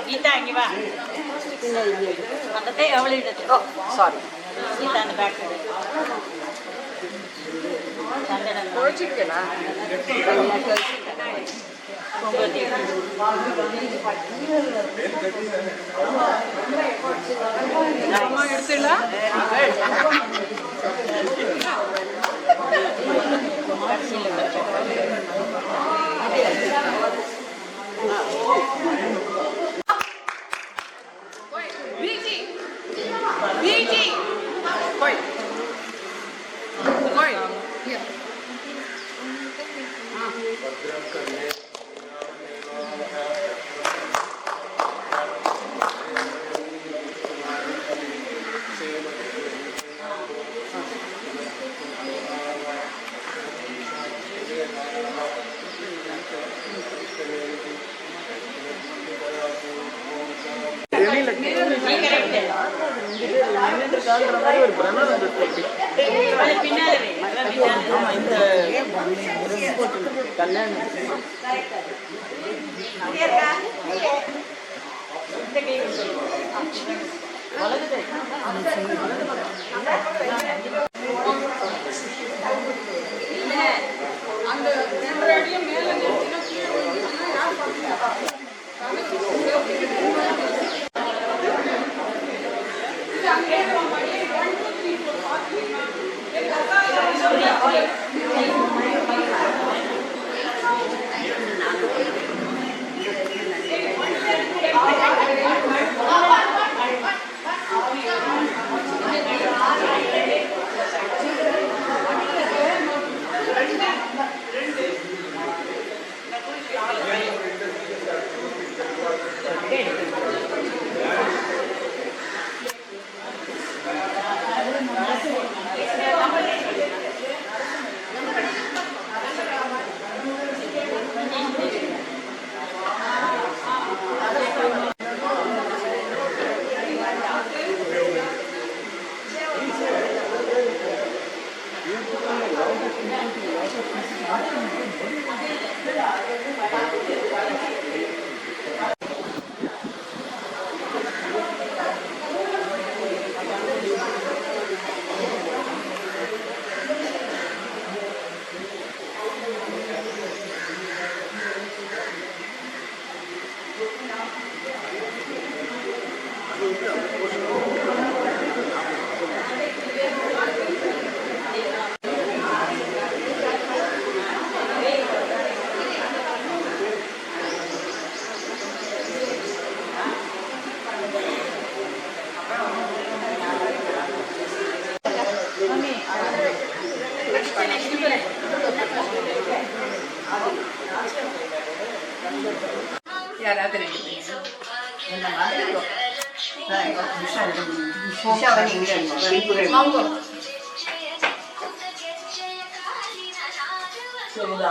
Gita, give up. On the day, I will eat it. Oh, sorry. Gita in the back. Or chicken, huh?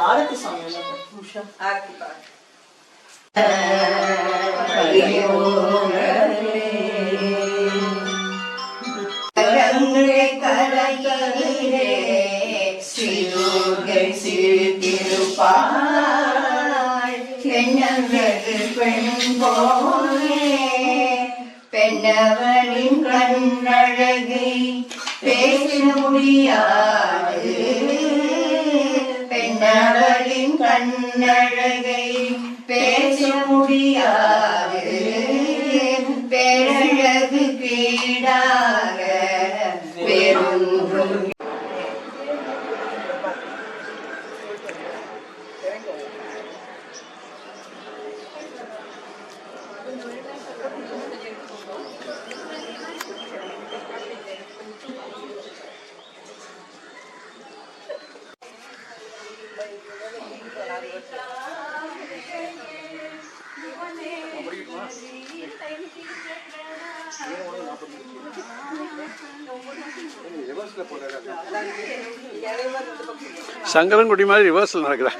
ஆரத்தி சாமி ஆரத்தி பாரு பெண்ணவளின் கண்ணழகை பேச முடியாது பெண்ணவளின் கண்ணழகை பேச முடியாது பேரழகு கீடாக வேறொன்றும் சங்கரன்குடி மாதிரி ரிவர்சல் நடக்குதா?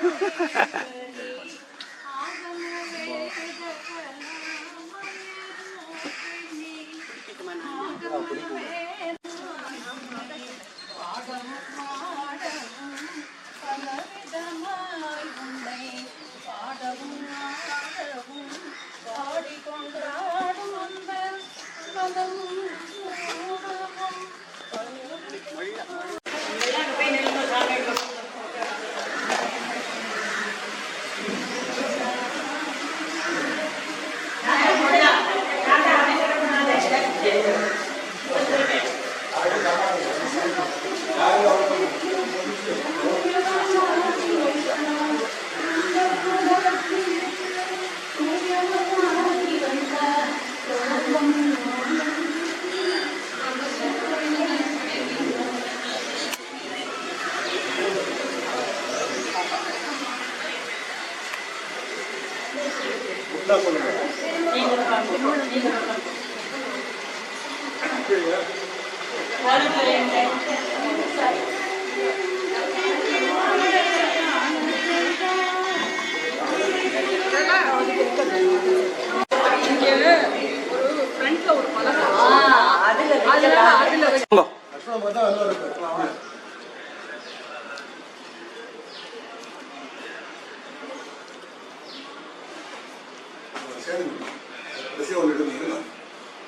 பாடவும் ஆடவும் பாடிக்கொண்டார்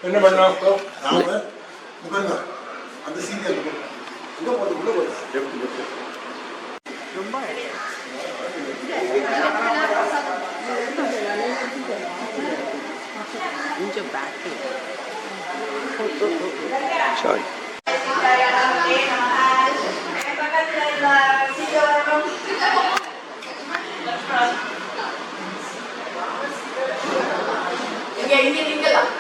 என்ன பண்ணோம் அந்த சீனியர் ரொம்ப கொஞ்சம் பேக்கு சாரி இங்க நிக்கலாம்.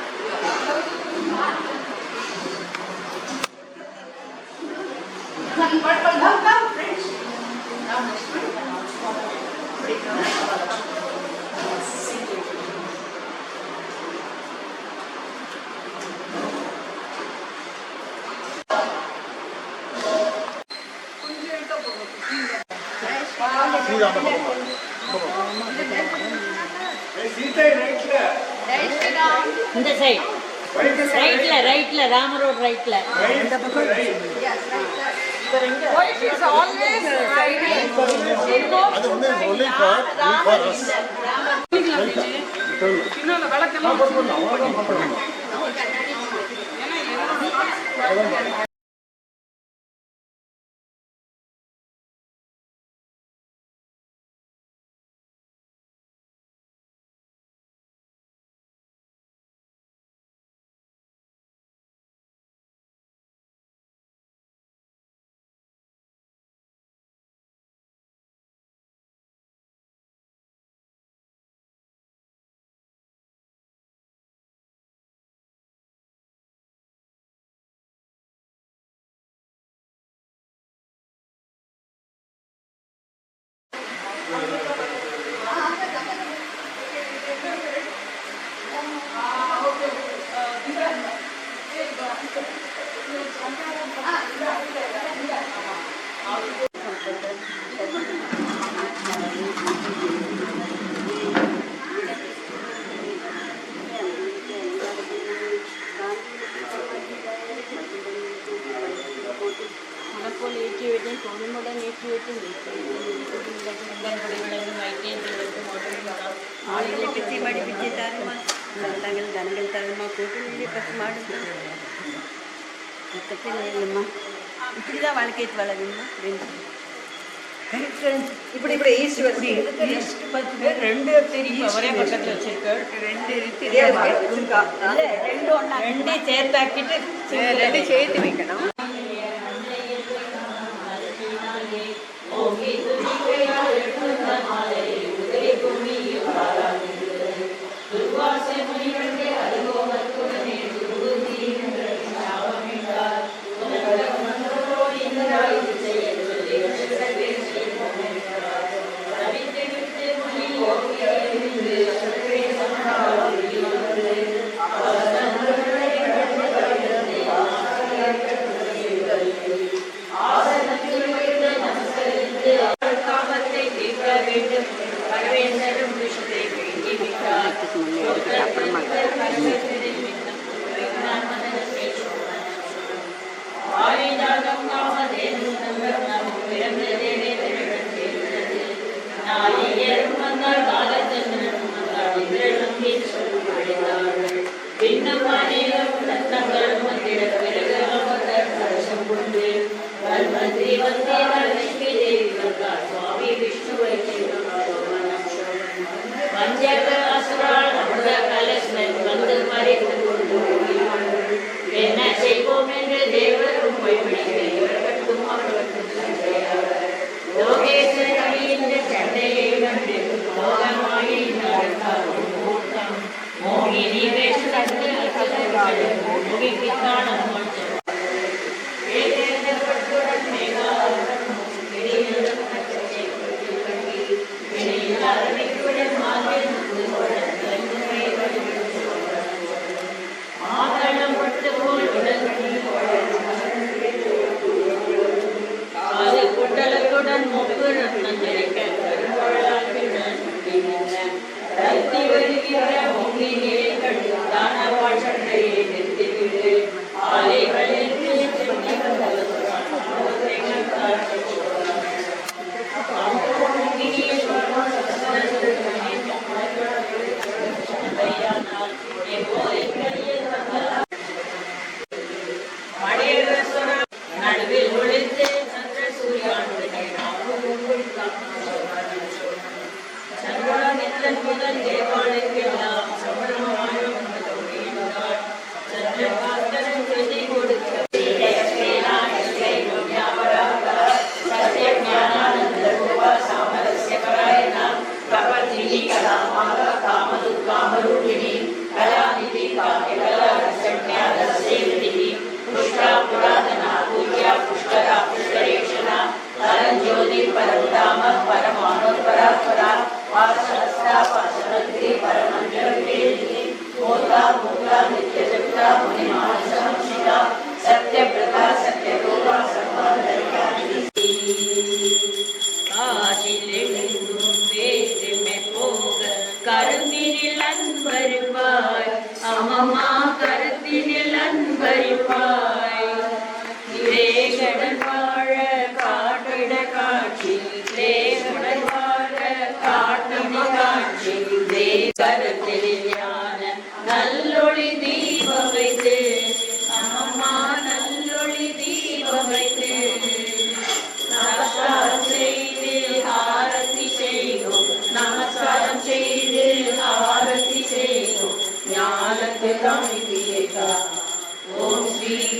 இந்த சைடு ரைட்ல ராம ரோட் ரைட்ல ஆளுகளை பிச்சை மாடி பிச்சை தருமா தங்கள் தனங்கள் தருமா கூட்டணியிலே பத்து மாடு பக்கத்தில் இல்லைம்மா இப்படி தான் வாழ்க்கையை வளருமா இப்படி இப்படி ஈஸ்ட் வச்சு ஈஸ்ட் 10 பேர் 2 தெரியும் ஒரே பக்கத்துல வச்சிருக்காரு 2 சேர்த்தாக்கிட்டு 2 சேர்த்து வைக்கணும்.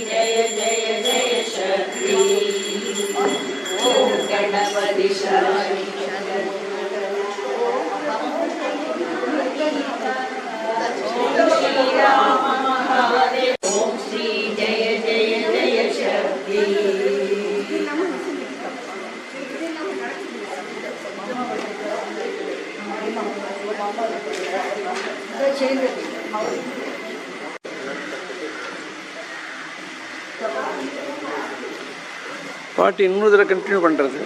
जय जय जय शक्ति ओम गणपति शक्ति श्री राम महादेव ओम श्री जय जय जय शक्ति பாட்டு இன்னொரு தடவை கண்டினியூ பண்ணுறது.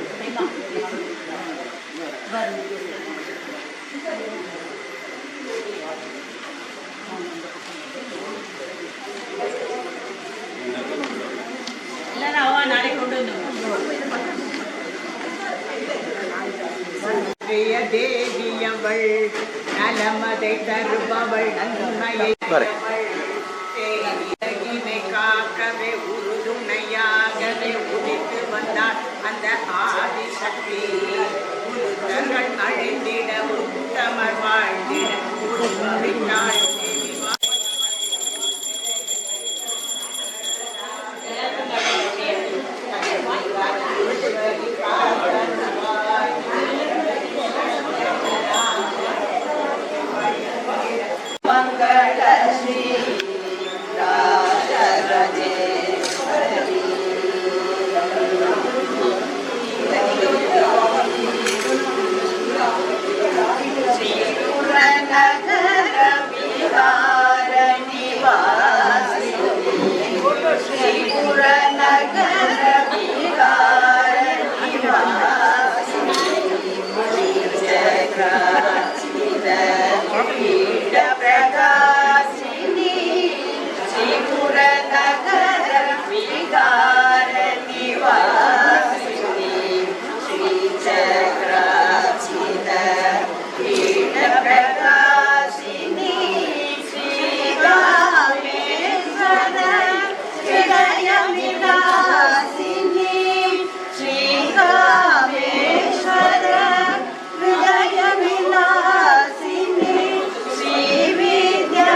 எல்லாரும் அவ நாளைக்கு கொண்டு வந்து தேவியவள் நலமதை தருபவள் நன்மையை காக்கவே உறுதுணையாகவே உதித்து வந்தாள் அந்த ஆதிசக்தி. உருத்தர்கள் அழிந்திட உத்தமர் வாழ்ந்திட உருவாள் मंगल श्री राजराजेश्वरी श्रीपुरनगर विहार निवासिनी श्रीपुरनगर विहार निवासिनी प्रकाशिनी श्रीपुरनगर विहार निवासिनी श्रीचक्राचित पीठ प्रकाशिनी श्रीकामेश्वर हृदय विलासिनी श्रीकामेश्वर हृदय विलासिनी श्रीविद्या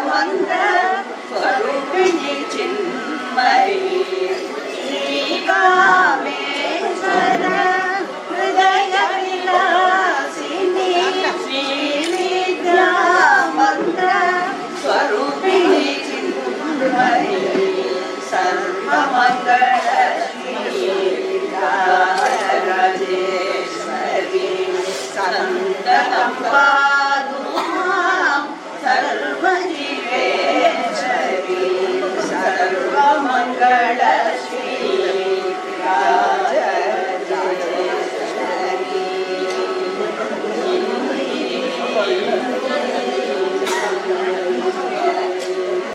मंत्र स्वरूपिणी चिन्मयी श्रीकामेश्वर हृदय विलासिनी श्रीविद्या मंत्र स्वरूपिणी चिन्मयी सर्वमंगल श्री राजराजेश्वरी सन्ततं पातु मां सर्वजीवेश्वरी सर्वमंगल